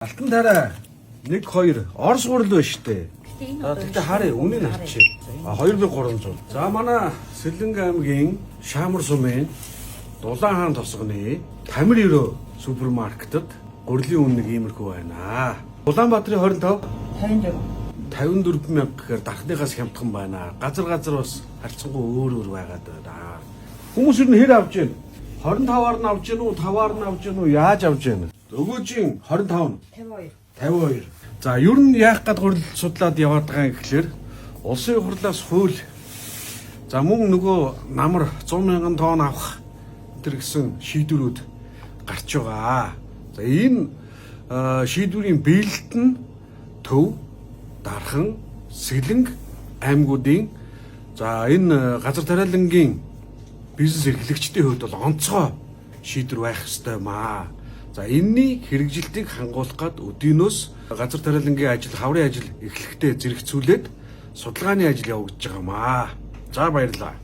Алтан тарай 1 2 Орос гурал байна штэ. Тэгтээ харъя үнийг нь авчи. 2300. За манай Сэлэнг аймгийн Шаамар сумын Дулаан хаан тосгоны Тамир 9 супермаркетад гурилын үн нэг иймэрхүү байна. Улаанбаатарын 25 54 мянга гэхээр дархныхаас хямдхан байна. Газар бас харьцангуй өөр байгаад байна. Хүмүүс юу нэр авч байна? 25-аар нь авч гэнэ үү, 5-аар нь авч гэнэ үү, яаж авч гэнэ? Өгөөжийн 25 нь 52. За ер нь яах гээд гурил судлаад яваад байгаа юм гэхэлэр улсын хурлаас хууль за мөн нөгөө намар 100 мянган тонн авах тэр гэсэн шийдвэрүүд гарч байгаа. За энэ шийдвэрийн биелэлт нь Төв, Дархан, Сэлэнг аймагуудын за энэ газар тариалангийн бизнес эрхлэгчдийн хувьд бол онцгой шийдвэр байх ёстой маа. За энэний хэрэгжилтийг хангуулах гад өдийнөөс газар тариалангийн ажил, хаврын ажил эхлэхдээ зэрэгцүүлээд судалгааны ажил явагдаж байгаа маа. За баярлалаа.